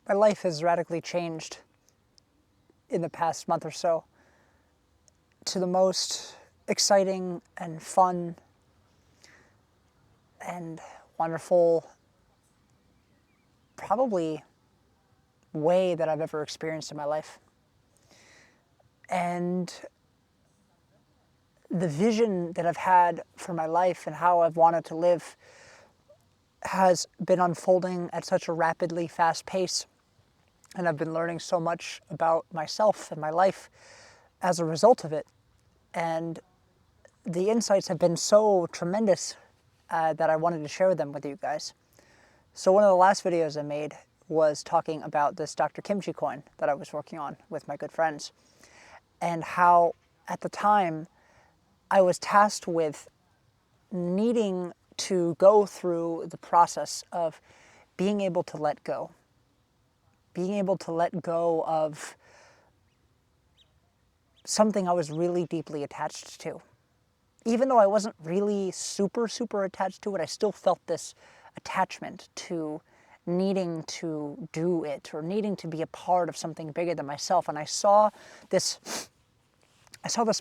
My life has radically changed in the past month or so to the most exciting and fun and wonderful, probably, way that I've ever experienced in my life. And the vision that I've had for my life and how I've wanted to live has been unfolding at such a rapidly fast pace. And I've been learning so much about myself and my life as a result of it. And the insights have been so tremendous that I wanted to share them with you guys. So one of the last videos I made was talking about this Dr. Kimchi coin that I was working on with my good friends, and how at the time I was tasked with needing to go through the process of being able to let go. Being able to let go of something I was really deeply attached to. Even though I wasn't really super attached to it, I still felt this attachment to needing to do it or needing to be a part of something bigger than myself. And I saw this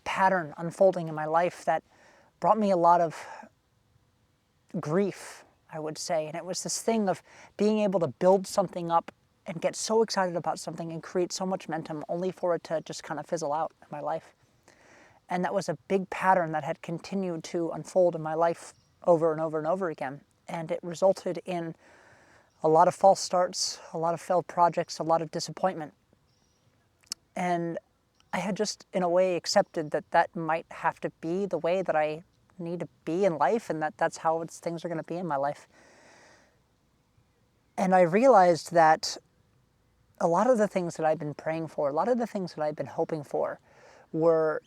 pattern unfolding in my life that brought me a lot of grief, I would say. And it was this thing of being able to build something up and get so excited about something and create so much momentum only for it to just kind of fizzle out in my life. And that was a big pattern that had continued to unfold in my life over and over and over again. And it resulted in a lot of false starts, a lot of failed projects, a lot of disappointment. And I had just, in a way, accepted that that might have to be the way that I need to be in life, and that's how things are going to be in my life. And I realized that a lot of the things that I've been praying for, a lot of the things that I've been hoping for, were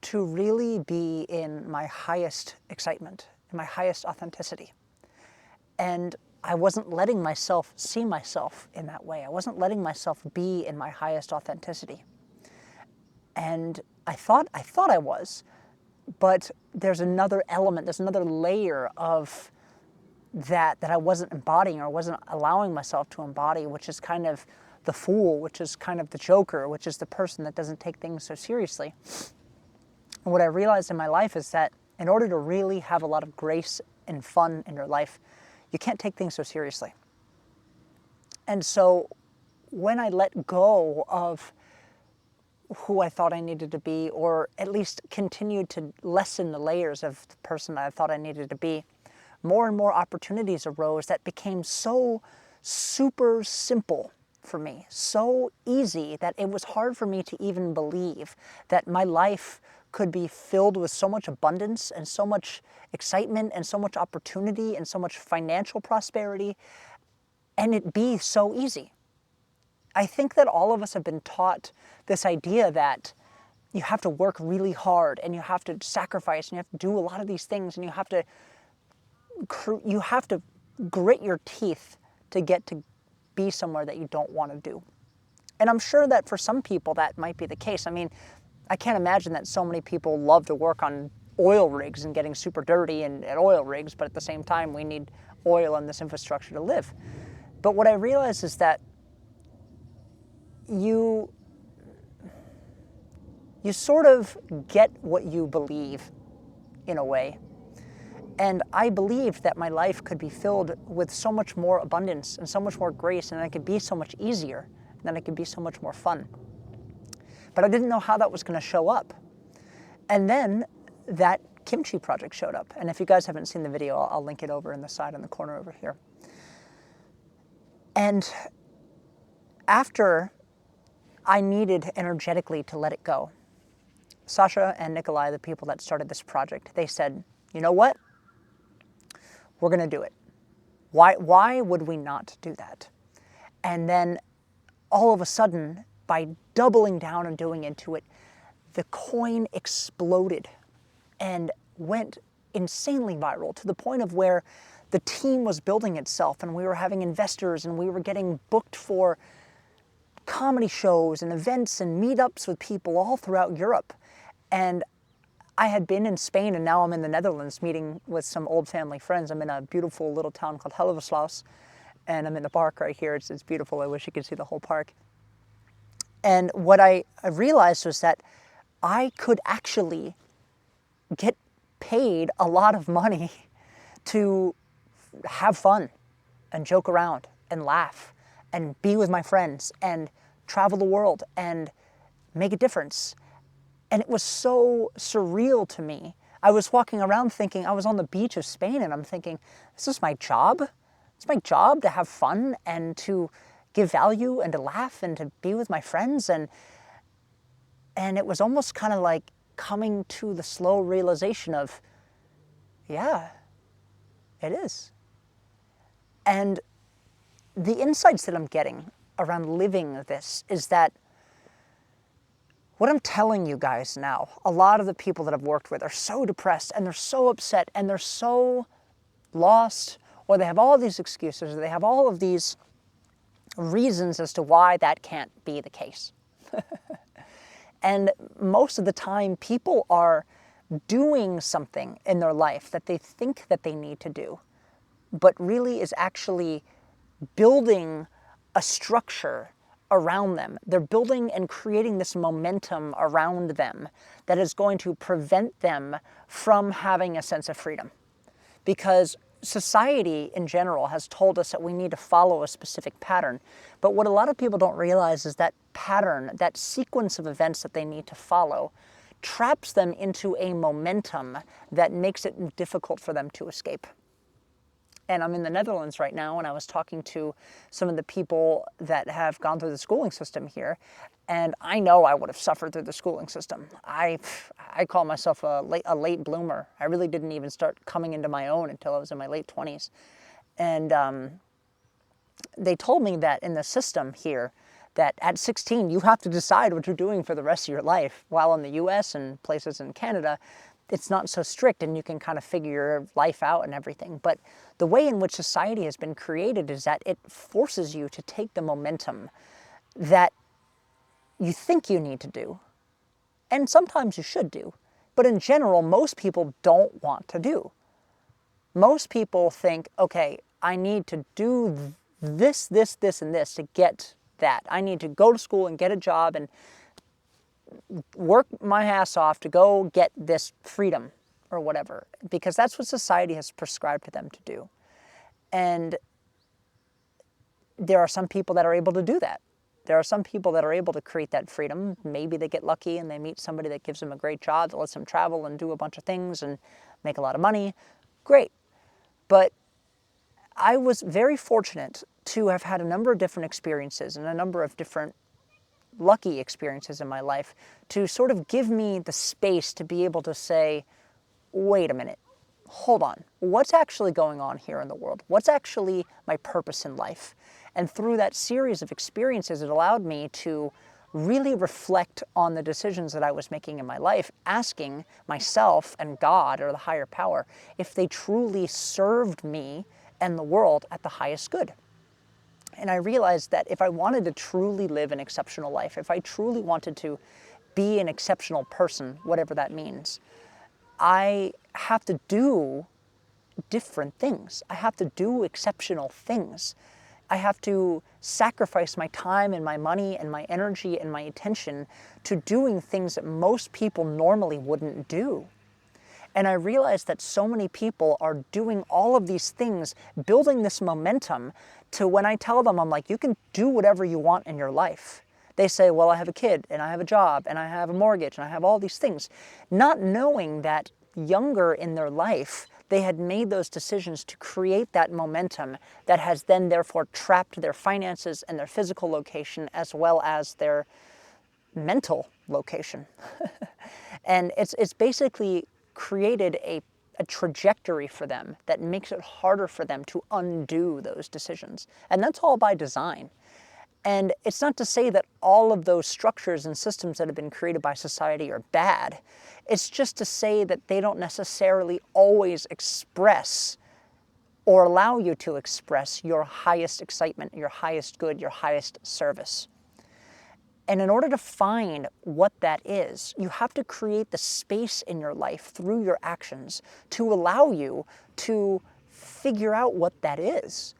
to really be in my highest excitement, in my highest authenticity. And I wasn't letting myself see myself in that way. I wasn't letting myself be in my highest authenticity. And I thought I was, but there's another element, there's another layer of that I wasn't embodying or wasn't allowing myself to embody, which is kind of the fool, which is kind of the joker, which is the person that doesn't take things so seriously. And what I realized in my life is that in order to really have a lot of grace and fun in your life, you can't take things so seriously. And so when I let go of who I thought I needed to be, or at least continued to lessen the layers of the person I thought I needed to be, more and more opportunities arose that became so super simple for me, so easy that it was hard for me to even believe that my life could be filled with so much abundance and so much excitement and so much opportunity and so much financial prosperity, and it be so easy. I think that all of us have been taught this idea that you have to work really hard and you have to sacrifice and you have to do a lot of these things and you have to grit your teeth to get to be somewhere that you don't want to do. And I'm sure that for some people that might be the case. I mean, I can't imagine that so many people love to work on oil rigs and getting super dirty and at oil rigs, but at the same time we need oil and this infrastructure to live. But what I realize is that you sort of get what you believe in a way. And I believed that my life could be filled with so much more abundance and so much more grace, and it could be so much easier, and then it could be so much more fun. But I didn't know how that was going to show up. And then that kimchi project showed up. And if you guys haven't seen the video, I'll link it over in the side in the corner over here. And after I needed energetically to let it go, Sasha and Nikolai, the people that started this project, they said, you know what? We're going to do it. Why would we not do that? And then all of a sudden, by doubling down and doing into it, the coin exploded and went insanely viral to the point of where the team was building itself and we were having investors and we were getting booked for comedy shows and events and meetups with people all throughout Europe. And I had been in Spain and now I'm in the Netherlands meeting with some old family friends. I'm in a beautiful little town called Hellevoetsluis. and I'm in the park right here. It's beautiful. I wish you could see the whole park. And what I realized was that I could actually get paid a lot of money to have fun and joke around and laugh and be with my friends and travel the world and make a difference. And it was so surreal to me. I was walking around thinking, I was on the beach of Spain and I'm thinking, this is my job? It's my job to have fun and to give value and to laugh and to be with my friends. And it was almost kind of like coming to the slow realization of, yeah, it is. And the insights that I'm getting around living this is that what I'm telling you guys now, a lot of the people that I've worked with are so depressed and they're so upset and they're so lost, or they have all these excuses, or they have all of these reasons as to why that can't be the case. And most of the time, people are doing something in their life that they think that they need to do, but really is actually building a structure around them. They're building and creating this momentum around them that is going to prevent them from having a sense of freedom. Because society in general has told us that we need to follow a specific pattern. But what a lot of people don't realize is that pattern, that sequence of events that they need to follow, traps them into a momentum that makes it difficult for them to escape. And I'm in the Netherlands right now, and I was talking to some of the people that have gone through the schooling system here, and I know I would have suffered through the schooling system. I call myself a late bloomer. I really didn't even start coming into my own until I was in my late 20s. And they told me that in the system here, that at 16, you have to decide what you're doing for the rest of your life. While in the US and places in Canada, it's not so strict and you can kind of figure your life out and everything. But the way in which society has been created is that it forces you to take the momentum that you think you need to do. And sometimes you should do. But in general, most people don't want to do. Most people think, okay, I need to do this, this, this, and this to get that. I need to go to school and get a job and work my ass off to go get this freedom or whatever, because that's what society has prescribed to them to do. And there are some people that are able to do that. There are some people that are able to create that freedom. Maybe they get lucky and they meet somebody that gives them a great job that lets them travel and do a bunch of things and make a lot of money. Great. But I was very fortunate to have had a number of different experiences and a number of different lucky experiences in my life to sort of give me the space to be able to say, wait a minute, hold on, what's actually going on here in the world? What's actually my purpose in life? And through that series of experiences, it allowed me to really reflect on the decisions that I was making in my life, asking myself and God or the higher power if they truly served me and the world at the highest good. And I realized that if I wanted to truly live an exceptional life, if I truly wanted to be an exceptional person, whatever that means, I have to do different things. I have to do exceptional things. I have to sacrifice my time and my money and my energy and my attention to doing things that most people normally wouldn't do. And I realized that so many people are doing all of these things, building this momentum to when I tell them, I'm like, you can do whatever you want in your life. They say, well, I have a kid and I have a job and I have a mortgage and I have all these things. Not knowing that younger in their life, they had made those decisions to create that momentum that has then therefore trapped their finances and their physical location as well as their mental location. And it's basically created a trajectory for them that makes it harder for them to undo those decisions. And that's all by design. And it's not to say that all of those structures and systems that have been created by society are bad. It's just to say that they don't necessarily always express or allow you to express your highest excitement, your highest good, your highest service. And in order to find what that is, you have to create the space in your life through your actions to allow you to figure out what that is.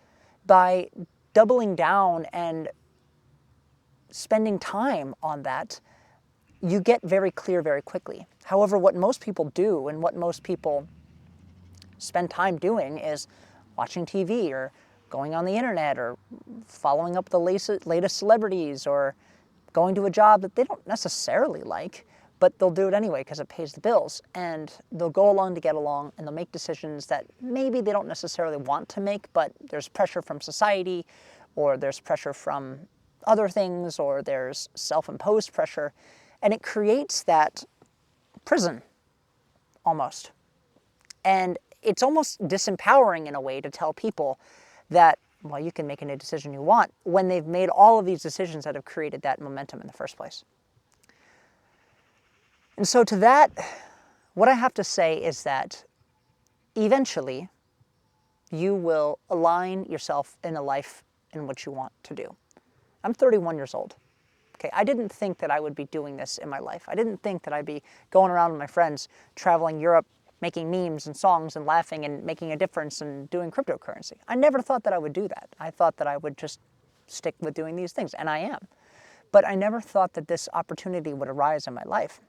by doubling down and spending time on that, you get very clear very quickly. However, what most people do and what most people spend time doing is watching TV or going on the internet or following up the latest celebrities or going to a job that they don't necessarily like, but they'll do it anyway because it pays the bills. And they'll go along to get along, and they'll make decisions that maybe they don't necessarily want to make, but there's pressure from society, or there's pressure from other things, or there's self-imposed pressure, and it creates that prison, almost. And it's almost disempowering in a way to tell people that, well, you can make any decision you want when they've made all of these decisions that have created that momentum in the first place. And so to that, what I have to say is that eventually you will align yourself in a life in which you want to do. I'm 31 years old. Okay, I didn't think that I would be doing this in my life. I didn't think that I'd be going around with my friends, traveling Europe, making memes and songs and laughing and making a difference and doing cryptocurrency. I never thought that I would do that. I thought that I would just stick with doing these things, and I am. But I never thought that this opportunity would arise in my life.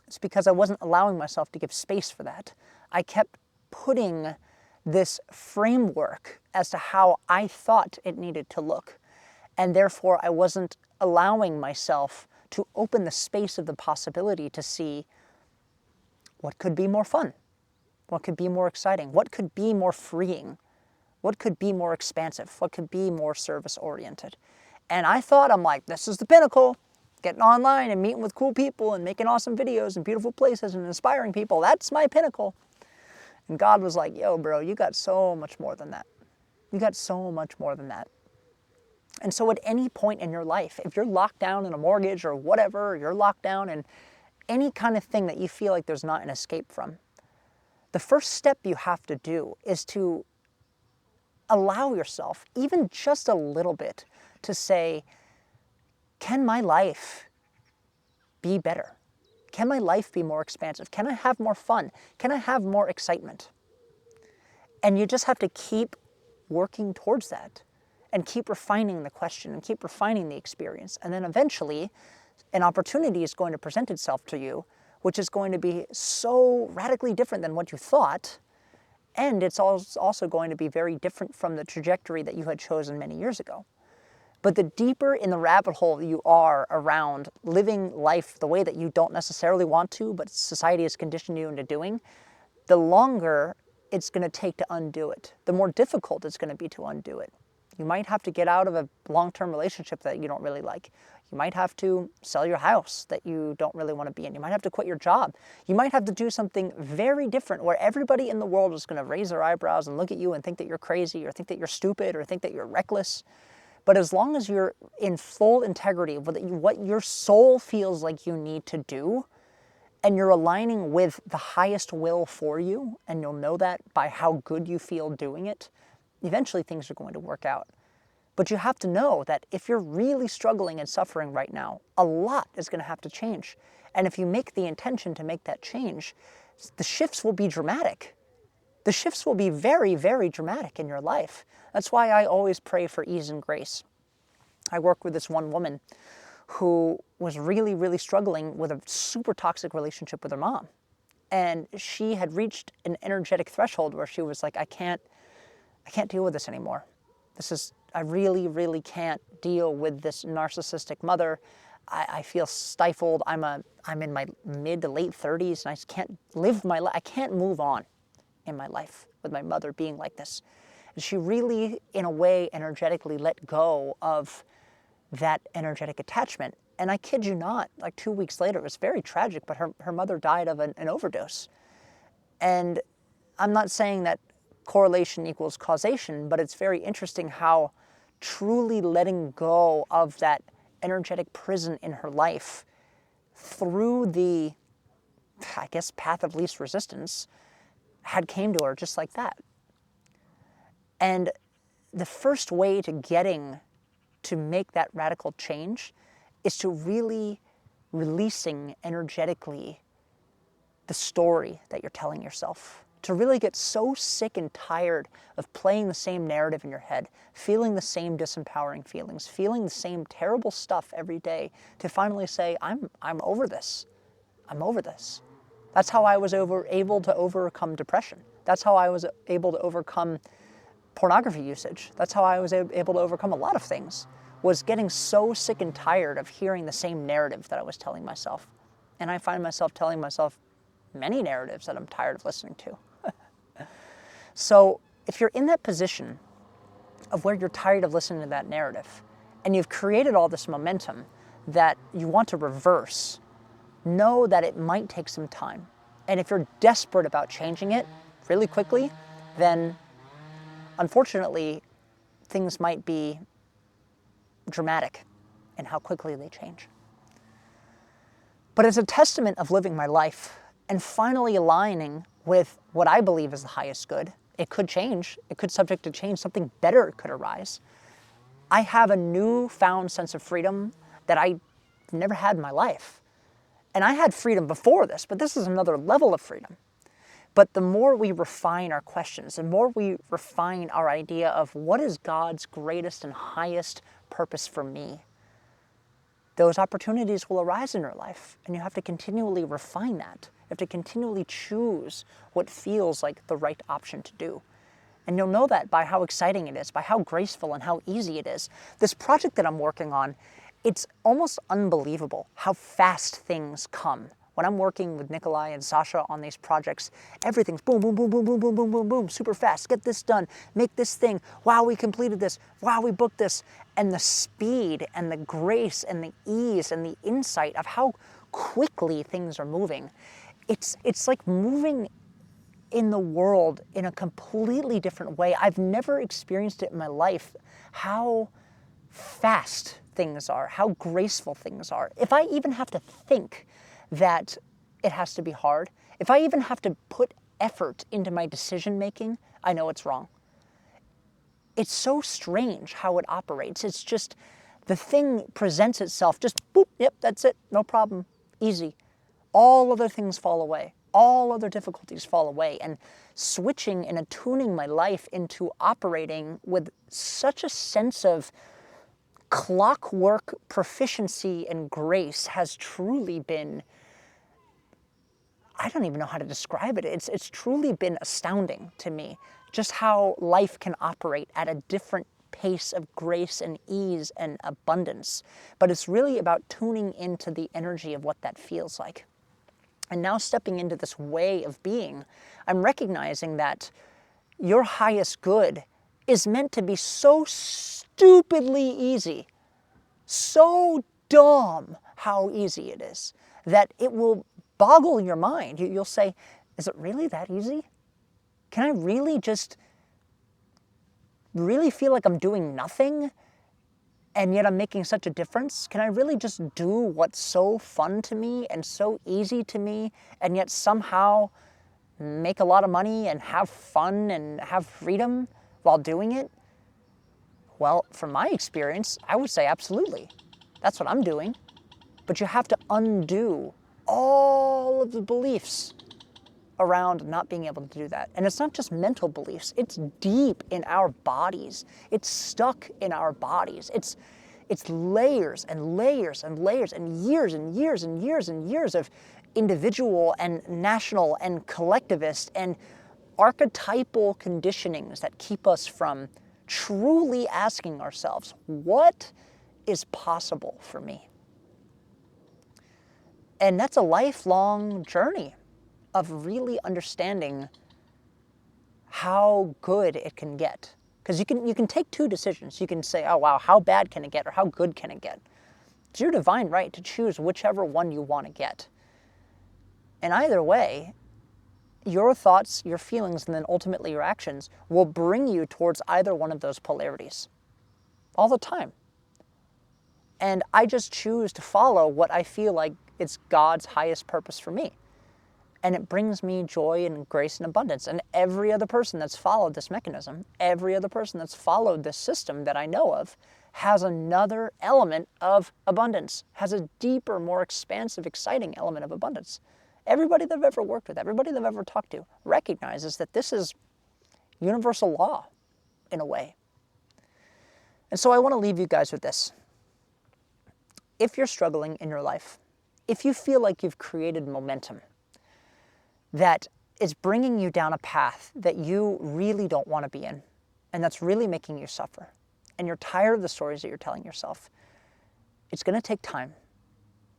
It's because I wasn't allowing myself to give space for that. I kept putting this framework as to how I thought it needed to look, and therefore I wasn't allowing myself to open the space of the possibility to see what could be more fun, what could be more exciting, what could be more freeing, what could be more expansive, what could be more service-oriented. And I thought, I'm like, this is the pinnacle. Getting online and meeting with cool people and making awesome videos in beautiful places and inspiring people, that's my pinnacle. And God was like, yo, bro, you got so much more than that. You got so much more than that. And so at any point in your life, if you're locked down in a mortgage or whatever, or you're locked down in any kind of thing that you feel like there's not an escape from, the first step you have to do is to allow yourself, even just a little bit, to say, can my life be better? Can my life be more expansive? Can I have more fun? Can I have more excitement? And you just have to keep working towards that and keep refining the question and keep refining the experience. And then eventually, an opportunity is going to present itself to you, which is going to be so radically different than what you thought. And it's also going to be very different from the trajectory that you had chosen many years ago. But the deeper in the rabbit hole you are around living life the way that you don't necessarily want to, but society has conditioned you into doing, the longer it's going to take to undo it. The more difficult it's going to be to undo it. You might have to get out of a long-term relationship that you don't really like. You might have to sell your house that you don't really want to be in. You might have to quit your job. You might have to do something very different where everybody in the world is going to raise their eyebrows and look at you and think that you're crazy or think that you're stupid or think that you're reckless. But as long as you're in full integrity with what your soul feels like you need to do, and you're aligning with the highest will for you, and you'll know that by how good you feel doing it, eventually things are going to work out. But you have to know that if you're really struggling and suffering right now, a lot is going to have to change. And if you make the intention to make that change, the shifts will be dramatic. The shifts will be very, very dramatic in your life. That's why I always pray for ease and grace. I work with this one woman who was really, really struggling with a super toxic relationship with her mom. And she had reached an energetic threshold where she was like, I can't deal with this anymore. I really, really can't deal with this narcissistic mother. I feel stifled. I'm in my mid to late 30s and I just can't live my life. I can't move on in my life with my mother being like this. And she really, in a way, energetically let go of that energetic attachment. And I kid you not, like 2 weeks later, it was very tragic, but her mother died of an overdose. And I'm not saying that correlation equals causation, but it's very interesting how truly letting go of that energetic prison in her life through the, I guess, path of least resistance had came to her just like that. And the first way to make that radical change is to really releasing energetically the story that you're telling yourself. to really get so sick and tired of playing the same narrative in your head, feeling the same disempowering feelings, feeling the same terrible stuff every day, to finally say, I'm over this. I'm over this. That's how I was able to overcome depression. That's how I was able to overcome pornography usage. That's how I was able to overcome a lot of things, was getting so sick and tired of hearing the same narrative that I was telling myself. And I find myself telling myself many narratives that I'm tired of listening to. So if you're in that position of where you're tired of listening to that narrative, and you've created all this momentum that you want to reverse, know that it might take some time. And if you're desperate about changing it really quickly, then unfortunately, things might be dramatic in how quickly they change. But as a testament of living my life and finally aligning with what I believe is the highest good, it could change, it could subject to change, something better could arise. I have a newfound sense of freedom that I've never had in my life. And I had freedom before this, but this is another level of freedom. But the more we refine our questions, the more we refine our idea of what is God's greatest and highest purpose for me, those opportunities will arise in your life, and you have to continually refine that. You have to continually choose what feels like the right option to do. And you'll know that by how exciting it is, by how graceful and how easy it is. This project that I'm working on, it's almost unbelievable how fast things come. When I'm working with Nikolai and Sasha on these projects, everything's boom, boom, boom, boom, boom, boom, boom, boom, boom, super fast. Get this done, make this thing. Wow, we completed this. Wow, we booked this. And the speed and the grace and the ease and the insight of how quickly things are moving. It's like moving in the world in a completely different way. I've never experienced it in my life, how fast things are, how graceful things are. If I even have to think that it has to be hard, if I even have to put effort into my decision making, I know it's wrong. It's so strange how it operates. It's just the thing presents itself, just boop, yep, that's it, no problem, easy. All other things fall away. All other difficulties fall away. And switching and attuning my life into operating with such a sense of clockwork proficiency and grace has truly been, I don't even know how to describe it. It's truly been astounding to me, just how life can operate at a different pace of grace and ease and abundance. But it's really about tuning into the energy of what that feels like. And now stepping into this way of being, I'm recognizing that your highest good is meant to be so stupidly easy, so dumb how easy it is, that it will boggle your mind. You'll say, is it really that easy? Can I really just really feel like I'm doing nothing and yet I'm making such a difference? Can I really just do what's so fun to me and so easy to me and yet somehow make a lot of money and have fun and have freedom while doing it? Well, from my experience, I would say absolutely. That's what I'm doing. But you have to undo all of the beliefs around not being able to do that. And it's not just mental beliefs, it's deep in our bodies. It's stuck in our bodies. It's layers and layers and layers and years and years and years and years of individual and national and collectivist and archetypal conditionings that keep us from truly asking ourselves, what is possible for me? And that's a lifelong journey of really understanding how good it can get. Because you can take two decisions. You can say, oh wow, how bad can it get, or how good can it get? It's your divine right to choose whichever one you want to get. And either way, your thoughts, your feelings, and then ultimately your actions will bring you towards either one of those polarities all the time. And I just choose to follow what I feel like it's God's highest purpose for me. And it brings me joy and grace and abundance. And every other person that's followed this mechanism, every other person that's followed this system that I know of, has another element of abundance, has a deeper, more expansive, exciting element of abundance. Everybody that I've ever worked with, everybody that I've ever talked to recognizes that this is universal law in a way. And so I want to leave you guys with this. If you're struggling in your life, if you feel like you've created momentum that is bringing you down a path that you really don't want to be in, and that's really making you suffer, and you're tired of the stories that you're telling yourself, it's going to take time.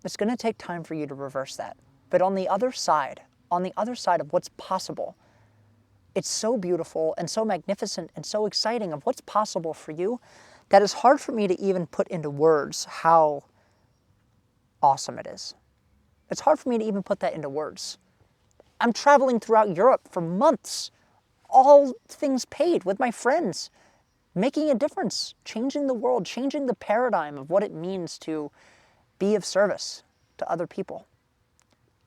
It's going to take time for you to reverse that. But on the other side of what's possible, it's so beautiful and so magnificent and so exciting of what's possible for you that it's hard for me to even put into words how awesome it is. It's hard for me to even put that into words. I'm traveling throughout Europe for months, all things paid with my friends, making a difference, changing the world, changing the paradigm of what it means to be of service to other people.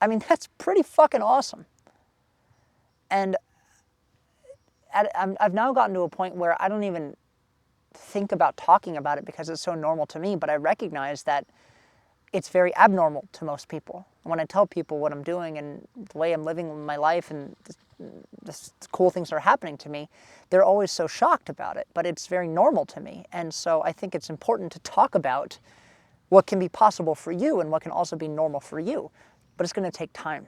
I mean, that's pretty fucking awesome. And I've now gotten to a point where I don't even think about talking about it because it's so normal to me, but I recognize that it's very abnormal to most people. When I tell people what I'm doing and the way I'm living my life and the cool things that are happening to me, they're always so shocked about it, but it's very normal to me. And so I think it's important to talk about what can be possible for you and what can also be normal for you, but it's going to take time.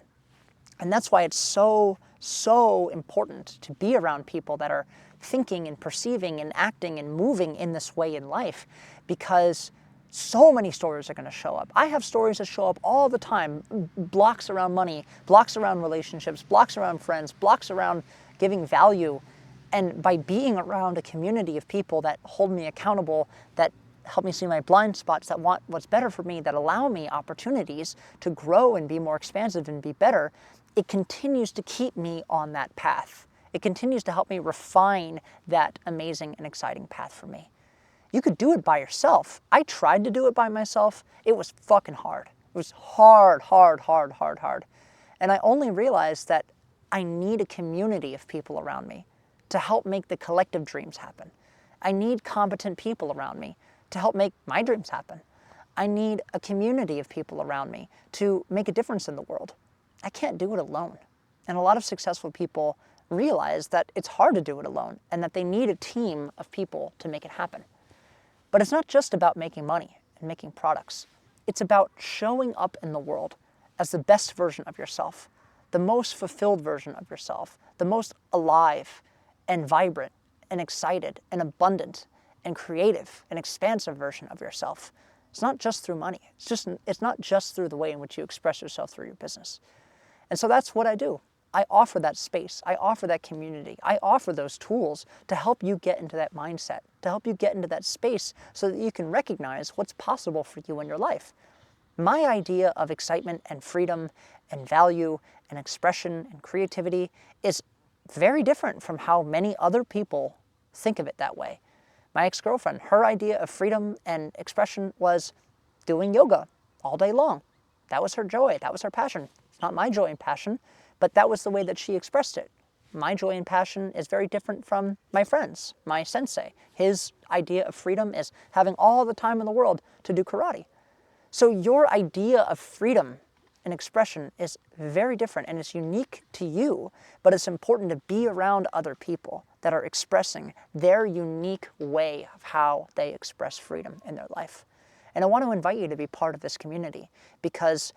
And that's why it's so, so important to be around people that are thinking and perceiving and acting and moving in this way in life, because so many stories are going to show up. I have stories that show up all the time. Blocks around money, blocks around relationships, blocks around friends, blocks around giving value. And by being around a community of people that hold me accountable, that help me see my blind spots, that want what's better for me, that allow me opportunities to grow and be more expansive and be better, it continues to keep me on that path. It continues to help me refine that amazing and exciting path for me. You could do it by yourself. I tried to do it by myself. It was fucking hard. It was hard. And I only realized that I need a community of people around me to help make the collective dreams happen. I need competent people around me to help make my dreams happen. I need a community of people around me to make a difference in the world. I can't do it alone. And a lot of successful people realize that it's hard to do it alone and that they need a team of people to make it happen. But it's not just about making money and making products. It's about showing up in the world as the best version of yourself, the most fulfilled version of yourself, the most alive and vibrant and excited and abundant and creative and expansive version of yourself. It's not just through money. It's not just through the way in which you express yourself through your business. And so that's what I do. I offer that space. I offer that community. I offer those tools to help you get into that mindset, to help you get into that space so that you can recognize what's possible for you in your life. My idea of excitement and freedom and value and expression and creativity is very different from how many other people think of it that way. My ex-girlfriend, her idea of freedom and expression was doing yoga all day long. That was her joy. That was her passion. It's not my joy and passion, but that was the way that she expressed it. My joy and passion is very different from my friend's, my sensei. His idea of freedom is having all the time in the world to do karate. So your idea of freedom and expression is very different and it's unique to you, but it's important to be around other people that are expressing their unique way of how they express freedom in their life. And I want to invite you to be part of this community because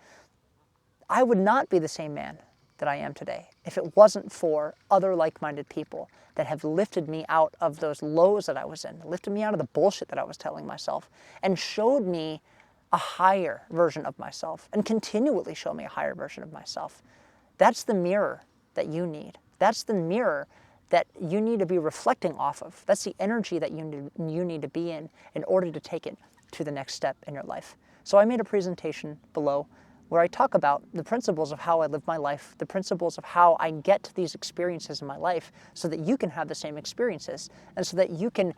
I would not be the same man that I am today if it wasn't for other like-minded people that have lifted me out of those lows that I was in, lifted me out of the bullshit that I was telling myself, and showed me a higher version of myself and continually show me a higher version of myself. That's the mirror that you need. That's the mirror that you need to be reflecting off of. That's the energy that you need to be in order to take it to the next step in your life. So I made a presentation below where I talk about the principles of how I live my life, the principles of how I get to these experiences in my life so that you can have the same experiences and so that you can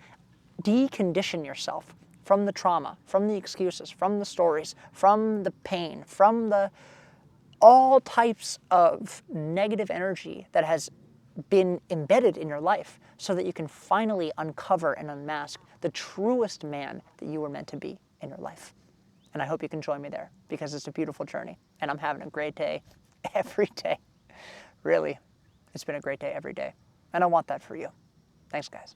decondition yourself from the trauma, from the excuses, from the stories, from the pain, from the all types of negative energy that has been embedded in your life so that you can finally uncover and unmask the truest man that you were meant to be in your life. And I hope you can join me there because it's a beautiful journey and I'm having a great day every day. Really, it's been a great day every day. And I want that for you. Thanks, guys.